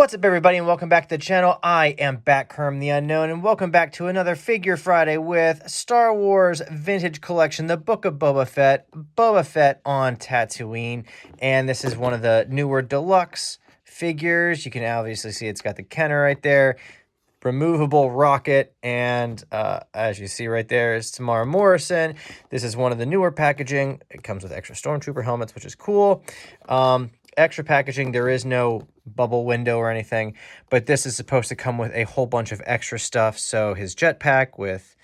What's up, everybody, and welcome back to the channel. I am back, Kerm the Unknown, and welcome back to another Figure Friday with Star Wars Vintage Collection, the Book of Boba Fett on Tatooine, and this is one of the newer deluxe figures. You can obviously see it's got the Kenner right there, removable rocket, and as you see right there is Tamara Morrison. This is one of the newer packaging. It comes with extra Stormtrooper helmets, which is cool. Extra packaging, there is no bubble window or anything, but this is supposed to come with a whole bunch of extra stuff. So his jetpack with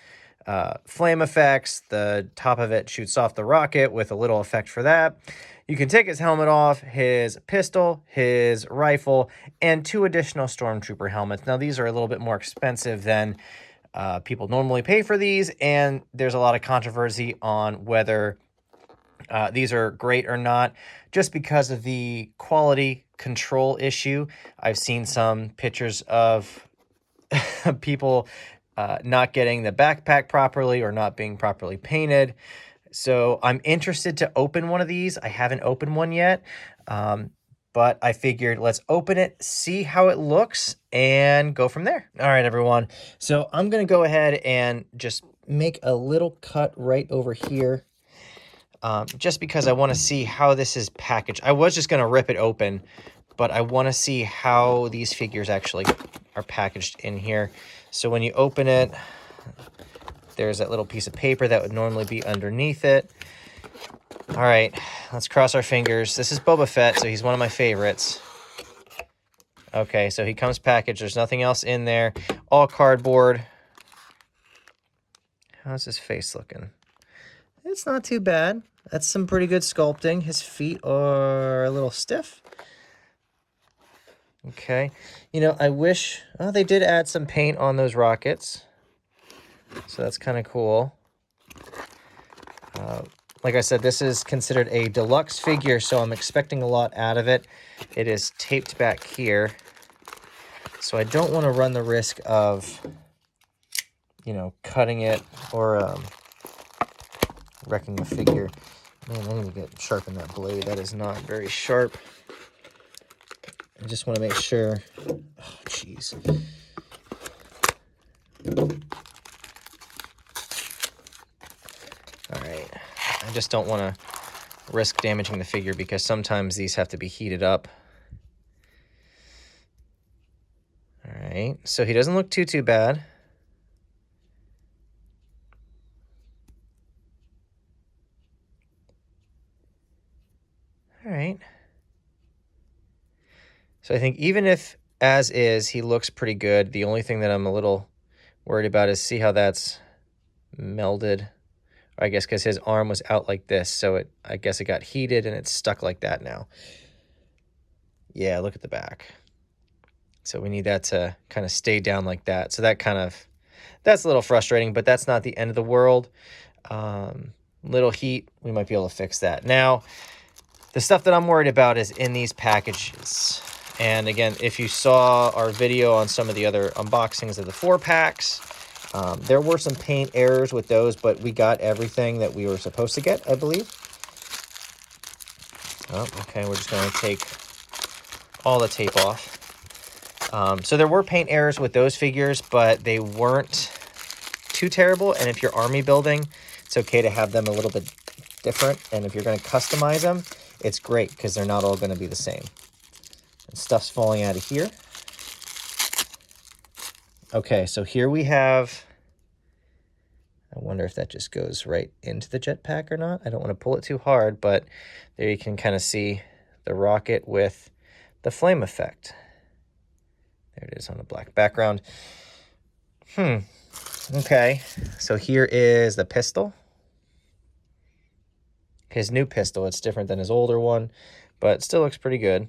flame effects, the top of it shoots off the rocket with a little effect for that. You can take his helmet off, his pistol, his rifle, and 2 additional Stormtrooper helmets. Now, these are a little bit more expensive than people normally pay for these, and there's a lot of controversy on whether these are great or not, just because of the quality control issue. I've seen some pictures of people not getting the backpack properly or not being properly painted. So I'm interested to open one of these. I haven't opened one yet, but I figured let's open it, see how it looks, and go from there. All right, everyone. So I'm going to go ahead and just make a little cut right over here. Just because I want to see how this is packaged. I was just going to rip it open, but I want to see how these figures actually are packaged in here. So when you open it, there's that little piece of paper that would normally be underneath it. All right, let's cross our fingers. This is Boba Fett, so he's one of my favorites. Okay, so he comes packaged. There's nothing else in there. All cardboard. How's his face looking? It's not too bad. That's some pretty good sculpting. His feet are a little stiff. Okay. You know, I wish... Oh, they did add some paint on those rockets. So that's kind of cool. Like I said, this is considered a deluxe figure, so I'm expecting a lot out of it. It is taped back here. So I don't want to run the risk of, you know, cutting it or wrecking the figure. Man, I need to sharpen that blade. That is not very sharp. I just want to make sure. Oh, jeez. All right. I just don't want to risk damaging the figure because sometimes these have to be heated up. All right. So he doesn't look too bad. All right. So I think even if as is, he looks pretty good. The only thing that I'm a little worried about is see how that's melded. Or I guess because his arm was out like this, so I guess it got heated and it's stuck like that now. Yeah, look at the back. So we need that to kind of stay down like that. So that's a little frustrating, but that's not the end of the world. Little heat, we might be able to fix that. Now, the stuff that I'm worried about is in these packages. And again, if you saw our video on some of the other unboxings of the 4-packs, there were some paint errors with those, but we got everything that we were supposed to get, I believe. Oh, okay, we're just going to take all the tape off. So there were paint errors with those figures, but they weren't too terrible. And if you're army building, it's okay to have them a little bit different. And if you're going to customize them, it's great because they're not all going to be the same. And stuff's falling out of here. Okay, so here we have... I wonder if that just goes right into the jetpack or not. I don't want to pull it too hard, but there you can kind of see the rocket with the flame effect. There it is on a black background. Okay, so here is the pistol. His new pistol, it's different than his older one, but it still looks pretty good.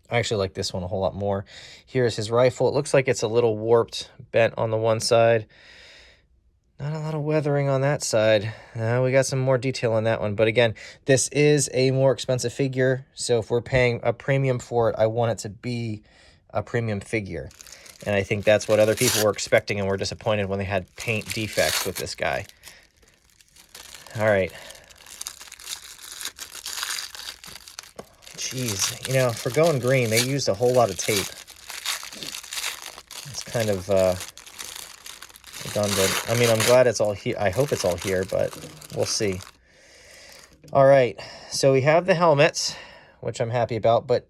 I actually like this one a whole lot more. Here's his rifle. It looks like it's a little warped, bent on the one side. Not a lot of weathering on that side. We got some more detail on that one. But again, this is a more expensive figure. So if we're paying a premium for it, I want it to be a premium figure. And I think that's what other people were expecting and were disappointed when they had paint defects with this guy. All right. Jeez, you know, for going green, they used a whole lot of tape. It's kind of redundant. I mean, I'm glad it's all here. I hope it's all here, but we'll see. All right, so we have the helmets, which I'm happy about, but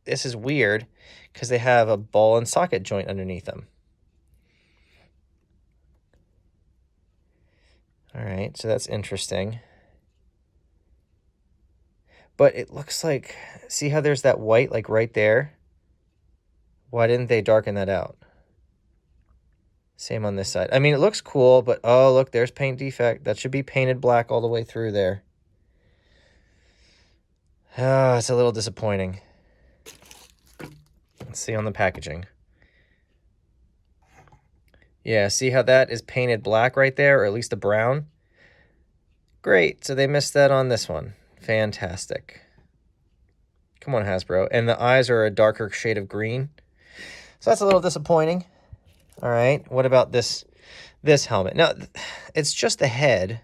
this is weird because they have a ball and socket joint underneath them. All right, so that's interesting. But it looks like, see how there's that white like right there? Why didn't they darken that out? Same on this side. I mean, it looks cool, but oh, look, there's paint defect. That should be painted black all the way through there. Ah, it's a little disappointing. Let's see on the packaging. Yeah, see how that is painted black right there, or at least a brown? Great, so they missed that on this one. Fantastic. Come on, Hasbro. And the eyes are a darker shade of green. So that's a little disappointing. All right, what about this helmet? Now, it's just the head.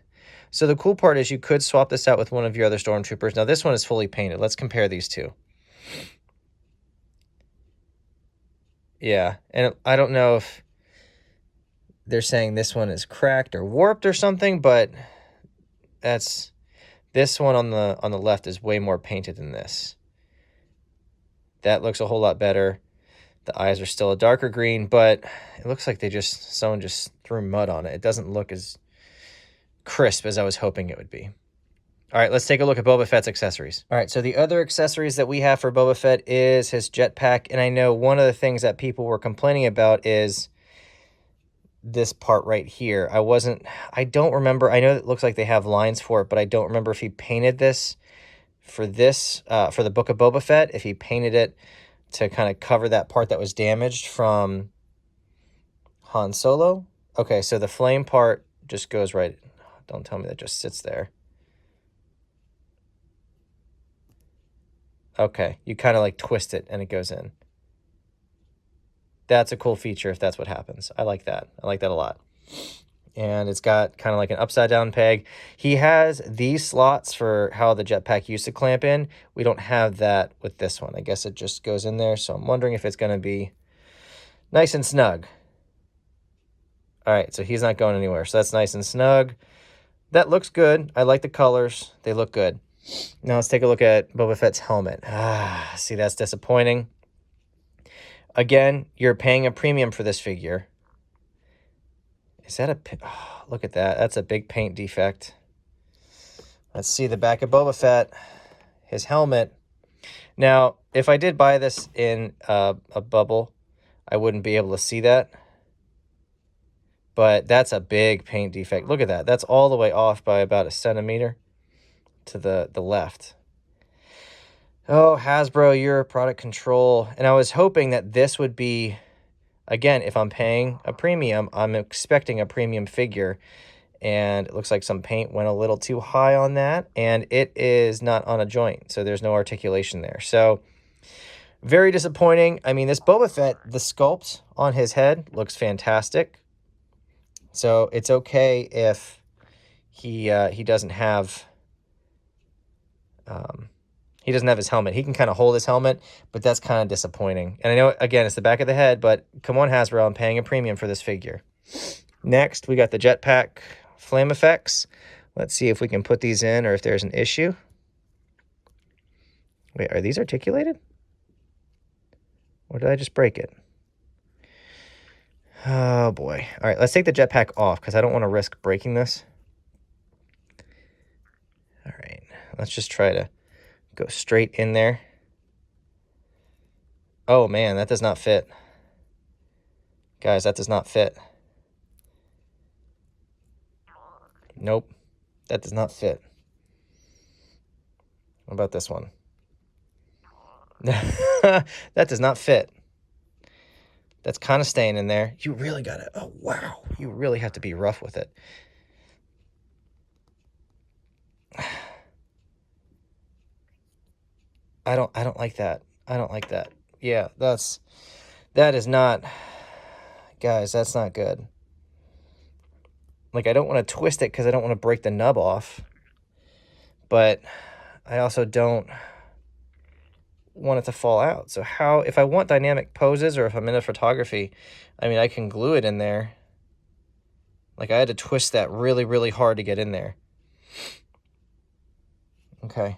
So the cool part is you could swap this out with one of your other Stormtroopers. Now, this one is fully painted. Let's compare these two. Yeah, and I don't know if they're saying this one is cracked or warped or something, but this one on the left is way more painted than this. That looks a whole lot better. The eyes are still a darker green, but it looks like someone just threw mud on it. It doesn't look as crisp as I was hoping it would be. All right, let's take a look at Boba Fett's accessories. All right, so the other accessories that we have for Boba Fett is his jetpack, and I know one of the things that people were complaining about is this part right here. I don't remember. I know it looks like they have lines for it, but I don't remember if he painted this for the Book of Boba Fett, if he painted it to kind of cover that part that was damaged from Han Solo. Okay, so the flame part just goes right. Don't tell me that just sits there. Okay, you kind of like twist it and it goes in. That's a cool feature if that's what happens. I like that. I like that a lot. And it's got kind of like an upside down peg. He has these slots for how the jetpack used to clamp in. We don't have that with this one. I guess it just goes in there. So I'm wondering if it's going to be nice and snug. All right, so he's not going anywhere. So that's nice and snug. That looks good. I like the colors. They look good. Now let's take a look at Boba Fett's helmet. See, that's disappointing. Again, you're paying a premium for this figure. Is that oh, look at that. That's a big paint defect. Let's see the back of Boba Fett. His helmet. Now, if I did buy this in a bubble, I wouldn't be able to see that. But that's a big paint defect. Look at that. That's all the way off by about a centimeter to the left. Oh, Hasbro, you're product control. And I was hoping that this would be, again, if I'm paying a premium, I'm expecting a premium figure. And it looks like some paint went a little too high on that. And it is not on a joint, so there's no articulation there. So, very disappointing. I mean, this Boba Fett, the sculpt on his head looks fantastic. So, it's okay if he doesn't have... he doesn't have his helmet. He can kind of hold his helmet, but that's kind of disappointing. And I know, again, it's the back of the head, but come on, Hasbro, I'm paying a premium for this figure. Next, we got the jetpack flame effects. Let's see if we can put these in or if there's an issue. Wait, are these articulated? Or did I just break it? Oh, boy. All right, let's take the jetpack off because I don't want to risk breaking this. All right, let's just try to go straight in there. Oh, man, that does not fit. Guys, that does not fit. Nope, that does not fit. What about this one? That does not fit. That's kind of staying in there. You really got to, oh, wow. You really have to be rough with it. I don't like that. I don't like that. Yeah, that is not, guys, that's not good. Like, I don't want to twist it because I don't want to break the nub off. But I also don't, want it to fall out. So how, if I want dynamic poses or if I'm into photography, I mean, I can glue it in there. Like I had to twist that really, really hard to get in there. Okay.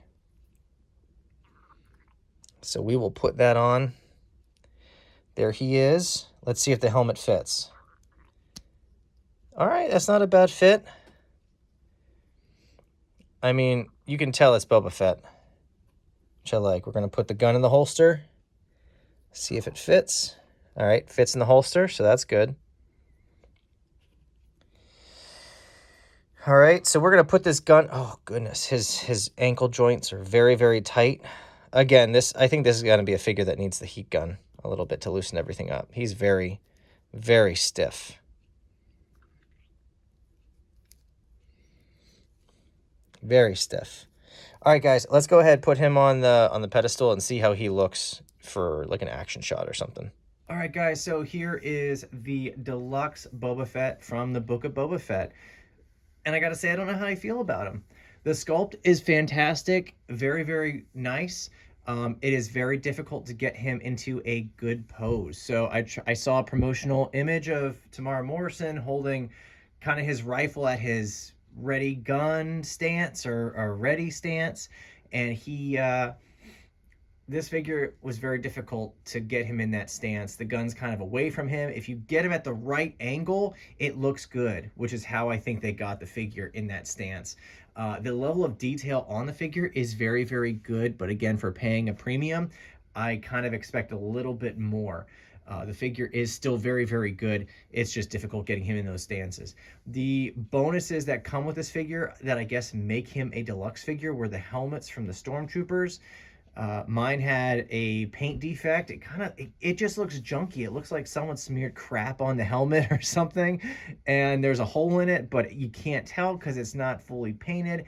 So we will put that on. There he is. Let's see if the helmet fits. All right, that's not a bad fit. I mean, you can tell it's Boba Fett, which I like. We're going to put the gun in the holster, see if it fits. All right, fits in the holster, so that's good. All right, so we're going to put this gun... Oh, goodness, his ankle joints are very, very tight. Again, I think this is going to be a figure that needs the heat gun a little bit to loosen everything up. He's very, very stiff. Very stiff. All right, guys, let's go ahead and put him on the pedestal and see how he looks for like an action shot or something. All right, guys, so here is the Deluxe Boba Fett from the Book of Boba Fett. And I got to say, I don't know how I feel about him. The sculpt is fantastic, very, very nice. It is very difficult to get him into a good pose. So I saw a promotional image of Tamara Morrison holding kind of his rifle at his ready gun stance or ready stance. And this figure was very difficult to get him in that stance. The gun's kind of away from him. If you get him at the right angle, it looks good, which is how I think they got the figure in that stance. The level of detail on the figure is very, very good, but again, for paying a premium, I kind of expect a little bit more. The figure is still very, very good. It's just difficult getting him in those stances. The bonuses that come with this figure that I guess make him a deluxe figure were the helmets from the Stormtroopers. Mine had a paint defect. It just looks junky. It looks like someone smeared crap on the helmet or something, and there's a hole in it, but you can't tell because it's not fully painted.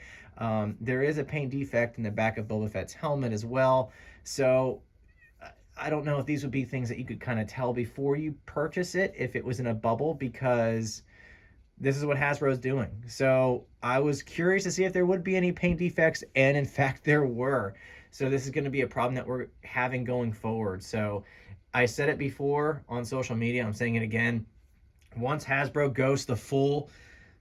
There is a paint defect in the back of Boba Fett's helmet as well. So I don't know if these would be things that you could kind of tell before you purchase it, if it was in a bubble, because this is what Hasbro's doing. So I was curious to see if there would be any paint defects, and in fact there were. So this is going to be a problem that we're having going forward. So I said it before on social media, I'm saying it again. Once Hasbro goes the full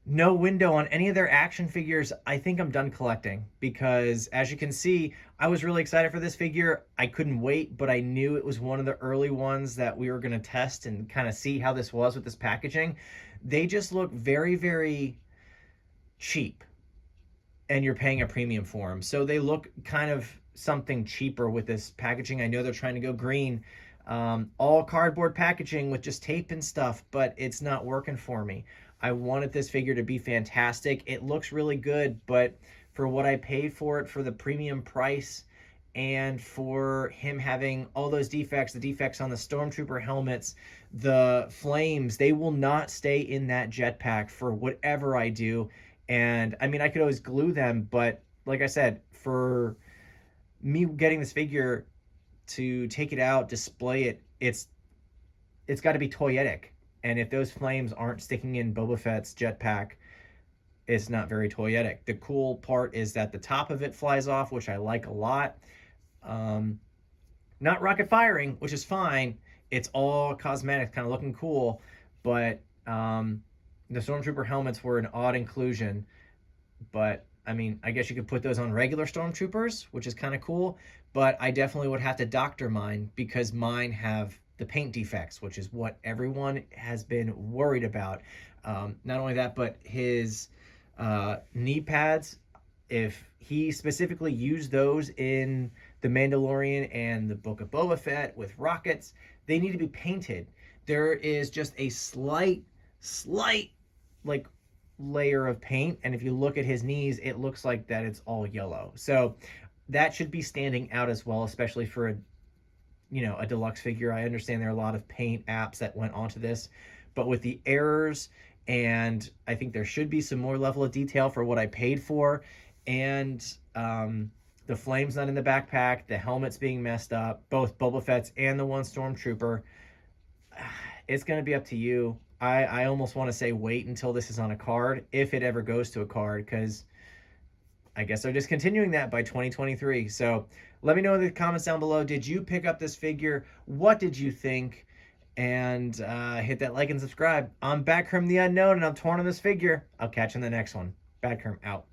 no window on any of their action figures, I think I'm done collecting, because as you can see, I was really excited for this figure. I couldn't wait, but I knew it was one of the early ones that we were going to test and kind of see how this was with this packaging. They just look very, very cheap, and you're paying a premium for them. So they look kind of something cheaper with this packaging. I know they're trying to go green, all cardboard packaging with just tape and stuff, but it's not working for me. I wanted this figure to be fantastic. It looks really good, but for what I paid for it, for the premium price, and for him having all those defects, the defects on the Stormtrooper helmets, the flames, they will not stay in that jetpack for whatever I do. And I mean, I could always glue them, but like I said, for me getting this figure to take it out, display it, it's got to be toyetic. And if those flames aren't sticking in Boba Fett's jetpack, it's not very toyetic. The cool part is that the top of it flies off, which I like a lot. Not rocket firing, which is fine. It's all cosmetic, kind of looking cool. But the Stormtrooper helmets were an odd inclusion. But I mean, I guess you could put those on regular Stormtroopers, which is kind of cool. But I definitely would have to doctor mine, because mine have the paint defects, which is what everyone has been worried about. Not only that, but his knee pads, if he specifically used those in The Mandalorian and the Book of Boba Fett with rockets, they need to be painted. There is just a slight like layer of paint, and if you look at his knees, it looks like that it's all yellow. So that should be standing out as well, especially for a deluxe figure. I understand there are a lot of paint apps that went onto this, but with the errors, and I think there should be some more level of detail for what I paid for, and the flames not in the backpack, the helmets being messed up, both Boba Fett's and the one Stormtrooper. It's going to be up to you. I almost want to say wait until this is on a card, if it ever goes to a card, because I guess they're just continuing that by 2023. So let me know in the comments down below. Did you pick up this figure? What did you think? And hit that like and subscribe. I'm Backroom the Unknown, and I'm torn on this figure. I'll catch you in the next one. Backroom out.